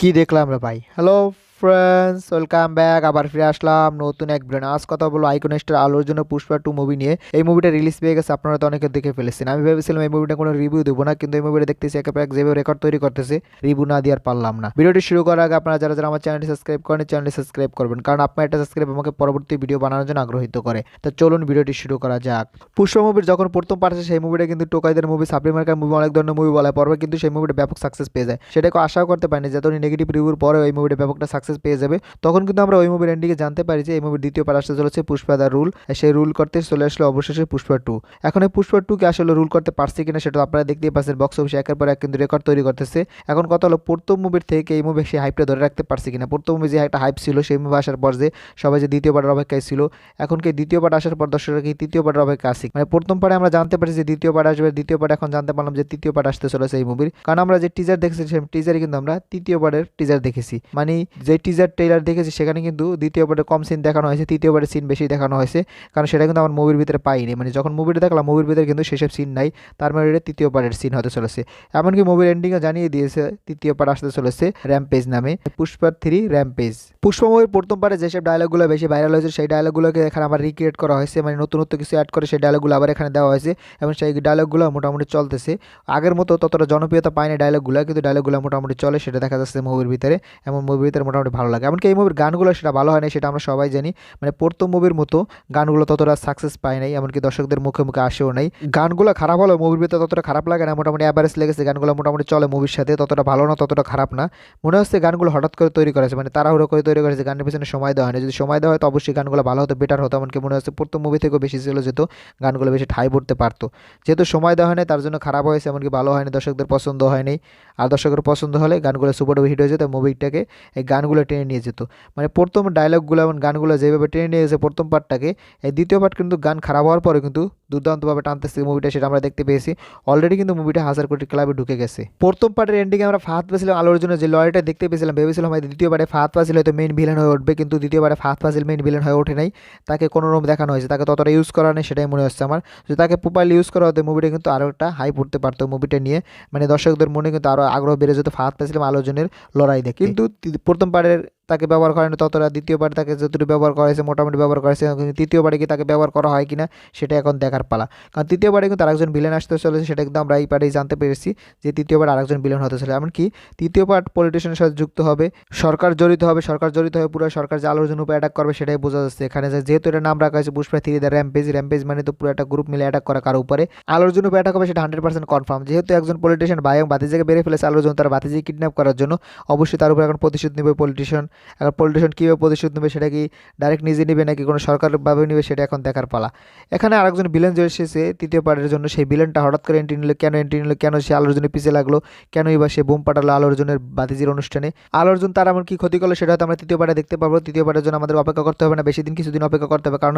কি দেখলাম রে ভাই? Hello friends, welcome back. আবার ফিরে আসলাম নতুন এক ভিডিও নিয়ে। আজ কথা বলবো আইকন স্টার আলু অর্জুনের পুষ্পা 2 মুভি নিয়ে। এই মুভিটা রিলিজ পেয়ে গেছে, আপনারা তো অনেকে দেখে ফেলেছেন। আমি ভেবেছিলাম এই মুভিটা কোনো রিভিউ দেবো না, কিন্তু এই মুভিটা দেখতেছি একের পর এক যেভাবে রেকর্ড তৈরি করতেছে, রিভিউ না দিয়ে আর পারলাম না। ভিডিওটি শুরু করার আগে আপনারা যারা যারা আমার চ্যানেলটি সাবস্ক্রাইব করেন, চ্যানেলটি সাবস্ক্রাইব করবেন, কারণ আপনার একটা সাবস্ক্রাইব আমাকে পরবর্তী ভিডিও বানানোর জন্য আগ্রহিত করে। তো চলুন ভিডিওটি শুরু করা যাক। পুষ্পা মুভির যখন প্রথম পার্ট আসে, সেই মুভিটা কিন্তু টোকাইদের মুভি, সাপ্লি মার্কার মুভি, অনেক ধরনের মুভি বলা পর্বে কিন্তু সেই মুভিটা ব্যাপক সাকসেস পেয়ে যায়। সেটাকে আশাও করতে পারিনি যে এতদিন নেগেটিভ রিভিউর পরে এই মুভিটা ব্যাপকটা সাকসেস পেয়ে যাবে। তখন কিন্তু আমরা ওই মুভির এন্ডিংয়ে জানতে পারি যে এই মুভির দ্বিতীয় পার্ট আসতে চলেছে পুষ্পা দা রুল। সেই রুল করতে চলে আসলো অবশেষে পুষ্পা 2। এখন এই পুষ্পা 2 কে আসলে রুল করতে পারছে কিনা সেটা আপনারা দেখতেই পাচ্ছেন, বক্স অফিসে একের পর এক কিন্তু রেকর্ড তৈরি করতেছে। এখন কথা হলো প্রথম মুভির থেকে এই মুভি সেই হাইপটা ধরে রাখতে পারছে কিনা। প্রথম মুভি যে একটা হাইপ ছিল, সেই মুভি আসার পর যে সবাই যে দ্বিতীয় পার্টের অপেক্ষায় ছিল, এখন কি দ্বিতীয় পার্ট আসার পর দর্শকরা কি তৃতীয় পার্টের অপেক্ষা আছে? মানে প্রথম পার্টে আমরা জানতে পারি যে দ্বিতীয় পার্ট আসবে, দ্বিতীয় পার্ট এখন জানতে পারলাম যে তৃতীয় পার্ট আসতে চলেছে এই মুভির। কারণ আমরা যে টিজার দেখেছি সেই টিজারে কিন্তু আমরা তৃতীয় পার্টের টিজার দেখেছি। মানে যে টিজার ট্রেলার দেখেছি সেখানে কিন্তু দ্বিতীয় পার্টে কম সিন দেখানো হয়েছে, তৃতীয় পার্টের সিন বেশি দেখানো হয়েছে। কারণ সেটা কিন্তু আমার মুভির ভিতরে পাইনি। মানে যখন মুভিটা দেখলাম মুভির ভিতরে কিন্তু সেসব সিন নাই, তার মানে এটা তৃতীয় পার্টের সিন হতে চলেছে। এমনকি মুভির এন্ডিংয়ে জানিয়ে দিয়েছে তৃতীয় পার্ট আসতে চলেছে র্যাম্পেজ নামে, পুষ্পা 3 র্যাম্পেজ। পুষ্পা মুভির প্রথম পার্টে যেসব ডায়লগগুলো বেশি ভাইরাল হয়েছে সেই ডায়লগগুলোকে এখানে আবার রিক্রিয়েট করা হয়েছে, মানে নতুনত্ব কিছু অ্যাড করে সেই ডায়লগগুলো আবার এখানে দেওয়া হয়েছে এবং সেই ডায়লগগুলো মোটামুটি চলতেছে। আগের মতো ততটা জনপ্রিয়তা পায়নি ডায়লগগুলো, কিন্তু ডায়লগগুলো মোটামুটি চলে, সেটা দেখা যাচ্ছে মুভির ভিতরে। এবং মুভির ভিতরে মোটামুটি ভালো লাগে। এমনকি এই মুভির গানগুলো সেটা ভালো হয় না, সেটা আমরা সবাই জানি। মানে প্রথম মুভির মতো গানগুলো ততটা সাকসেস পায় নাই, এমনকি দর্শকদের মুখে মুখে আসেও নাই। গানগুলো খারাপ হলেও মুভির ভিতরে ততটা খারাপ লাগে না, মোটামুটি অ্যাভারেজ লেগেছে। গানগুলো মোটামুটি চলে মুভির সাথে, ততটা ভালো না, ততটা খারাপ না। মনে হচ্ছে গানগুলো হঠাৎ করে তৈরি করেছে, মানে তাড়াহুড়ো করে তৈরি করেছে, গানের পিছনে সময় দেওয়া হয় না। যদি সময় দেওয়া হয় তো অবশ্যই গানগুলো ভালো হতো, বেটার হতো। এমনকি মনে হচ্ছে প্রথম মুভি থেকেও বেশি ছিল, যেত গানগুলো বেশি ঠাই পড়তে পারতো। যেহেতু সময় দেওয়া হয় না তার জন্য খারাপ হয়েছে, এমনকি ভালো হয়নি, দর্শকদের পছন্দ হয়নি। আর দর্শকের পছন্দ হলে গানগুলো সুপার হিট হয়ে যেত, মুভিটাকে এই গানগুলো টেনে নিয়ে যেত। মানে প্রথম ডায়লগগুলো এবং গানগুলো যেভাবে টেনে নিয়ে গেছে প্রথম পার্টটাকে, এই দ্বিতীয় পার্ট কিন্তু গান খারাপ হওয়ার পরে কিন্তু দুর্দান্তভাবে টানতেছে মুভিটা, সেটা আমরা দেখতে পেয়েছি। অলরেডি কিন্তু মুভিটা 1000 কোটি ক্লাবে ঢুকে গেছে। প্রথম পার্টের এন্ডিংয়ে আমরা ফাহাদ ফাজিল আলু অর্জুনের যে লড়াইটা দেখতে পেয়েছিলাম, ভেবেছিলাম হয়তো দ্বিতীয় পার্টে ফাহাদ ফাজিল হয়তো মেইন ভিলেন হয়ে উঠবে, কিন্তু দ্বিতীয় পার্টে ফাহাদ ফাজিল মেইন ভিলেন হয়ে ওঠে নাই। তাকে কোনো রকম দেখানো হয়েছে, তাকে ততটা ইউজ করা নেই, সেটাই মনে হচ্ছে আমার। যদি তাকে প্রপারলি ইউজ করা হতো মুভিটা কিন্তু আরও একটা হাইপ উঠতে পারতো মুভিটা নিয়ে। মানে দর্শকদের মনে কিন্তু আরও আগ্রহ বেড়ে যেত ফাহাদ ফাজিল আলু অর্জুনের লড়াই দেখে। কিন্তু প্রথম পার্টের তাকে ব্যবহার করেনি ততটা, দ্বিতীয় পার্টে তাকে যতটুকু ব্যবহার করা হয়েছে মোটামুটি ব্যবহার করা হয়েছে, কিন্তু তৃতীয় পার্টে কি তাকে ব্যবহার করা হয় কিনা সেটা এখন দেখার পালা। কারণ তৃতীয় পার্টে কিন্তু আরেকজন ভিলেন আসতে চলেছে, সেটা কিন্তু আমরা এই পার্টেই জানতে পেরেছি যে তৃতীয় পার্ট আরেকজন ভিলেন হতে চলে। এমনকি তৃতীয় পার্ট পলিটিশিয়ানের সাথে যুক্ত হবে, সরকার জড়িত হবে, সরকার জড়িত হয়ে পুরো সরকার যে আলু অর্জুন উপরে অ্যাটাক করবে সেটাই বোঝা যাচ্ছে এখানে। যেহেতু এটা নাম রাখা হয়েছে পুষ্পা 3 দ্য র্যাম্পেজ, র্যাম্পেজ মানে তো পুরো একটা গ্রুপ মিলে অ্যাটাক করা কারো উপরে। আলু অর্জুন উপরে অ্যাটাক হবে সেটা 100% কনফার্ম। যেহেতু একজন পলিটিশিয়ান ভাই এবং ভাতিজাকে বেড়ে ফেলেছে আলু অর্জুন তার ভাতিজিকে কিডন্যাপ করার জন্য, অবশ্যই তার উপর এখন প্রতিশোধ নেবে পলিটিশিয়ান। এখন পলিটিশিয়ান কীভাবে প্রতিশোধ নেবে, সেটা কি ডাইরেক্ট নিজে নেবে নাকি কোনো সরকারভাবে নেবে, সেটা এখন দেখার পালা। এখানে আরেকজন ভিলেন যে এসেছে তৃতীয় পার্টের জন্য, সেই ভিলেনটা হঠাৎ করে এন্ট্রি নিল, কেন এন্ট্রি নিল, কেন সে আলু অর্জুনের পিছিয়ে লাগলো, কেন এবার সে বোম পাঠালো আলু অর্জুনের ভাতিজির অনুষ্ঠানে। আলু অর্জুন তার এমন কি ক্ষতি করলো সেটা হয়তো আমরা তৃতীয় পার্টে দেখতে পাবো। তৃতীয় পার্টের জন্য আমাদের অপেক্ষা করতে হবে না বেশি দিন, কিছুদিন অপেক্ষা করতে হবে। কারণ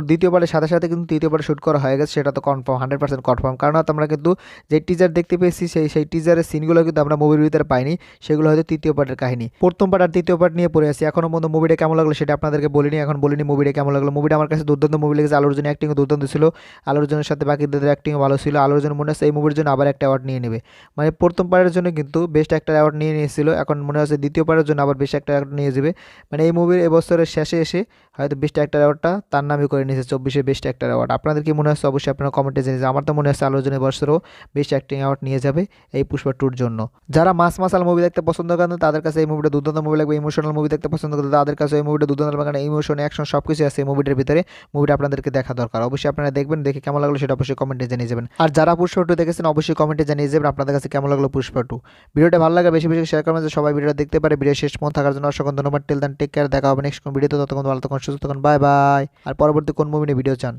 দ্বিতীয় পার্টের সাথে সাথে কিন্তু তৃতীয় পার্টে শ্যুট করা হয়ে গেছে, সেটা তো কনফার্ম, 100% কনফার্ম। কারণ আমরা কিন্তু যে টিজার দেখতে পেয়েছি সেই টিজারের সিনগুলো কিন্তু আমরা মুভির ভিতরে পাইনি, সেগুলো হয়তো তৃতীয় পার্টের কাহিনী। প্রথম পার্ট আর তৃতীয় পার্ট নিয়ে পড়ে আছি। এখনো পর্যন্ত মুভিটা কেমন লাগলো সেটা আপনাদেরকে বলিনি, এখন বলিনি মুভিটা কেমন লাগলো। মুভিটা আমার কাছে দুর্দান্ত মুভি লেগেছে, আলু অর্জুনের অ্যাক্টিংও দুর্দান্ত ছিল, আলু অর্জুনের সাথে বাকিদের অ্যাক্টিংও ভালো ছিল। আলু অর্জুন মনে হচ্ছে এই মুভির জন্য আবার একটা অ্যাওয়ার্ড নিয়ে নেবে। মানে প্রথম পার্টের জন্য কিন্তু বেস্ট একটা অ্যাওয়ার্ড নিয়ে নিয়েছিল, এখন মনে হচ্ছে দ্বিতীয় পার্টের জন্য আবার বেস্ট একটা অ্যাওয়ার্ড নিয়ে যাবে। মানে এই মুভির এবছরের শেষে এসে হয়তো বেস্ট অ্যাক্টর অ্যাওয়ার্ডটা তার নামই করে নিয়েছে, 24 বেস্ট অ্যাক্টর অ্যাওয়ার্ড। আপনাদের কি মনে হচ্ছে অবশ্যই আপনারা কমেন্টে জানিয়ে। আমার তো মনে হচ্ছে আলু অর্জুন এবছরও বেস্ট অ্যাক্টিং অ্যাওয়ার্ড নিয়ে যাবে এই পুষ্পা 2-র জন্য। যারা মাসাল মুভি দেখতে পছন্দ করেন তাদের কাছে এই মুভিটা দুর্দান্ত মুভি লাগবে। ইমোশনাল মুভি দেখতে পছন্দ করেন তাদের কাছে এই মুভিটা দুর্দান্ত লাগবে, কারণ ইমোশন অ্যাকশন সব কিছু আছে এই মুভিটার ভিতরে। মুভিটা আপনাদেরকে দেখা দরকার, অবশ্যই আপনারা দেখবেন, দেখে কেমন লাগলো সেটা অবশ্যই কমেন্টে জানিয়ে যাবেন। আর যারা পুষ্পা 2 দেখেছেন অবশ্যই কমেন্টে জানিয়ে যাবেন আপনাদের কাছে কেমন লাগলো পুষ্পা 2। ভিডিওটা ভালো লাগে বেশি বেশি শেয়ার করবেন যে সবাই ভিডিওটা দেখতে পারে। ভিডিও শেষ পর্যন্ত থাকার জন্য অসংখ্য ধন্যবাদ। টিল দেন টেক কেয়ার, দেখা হবে নেক্সট কোন ভিডিওতে, ততক্ষণ ভালো থাকুন, সুস্থ থাকুন, বাই বাই। আর পরবর্তী কোন মুভি নিয়ে ভিডিও চান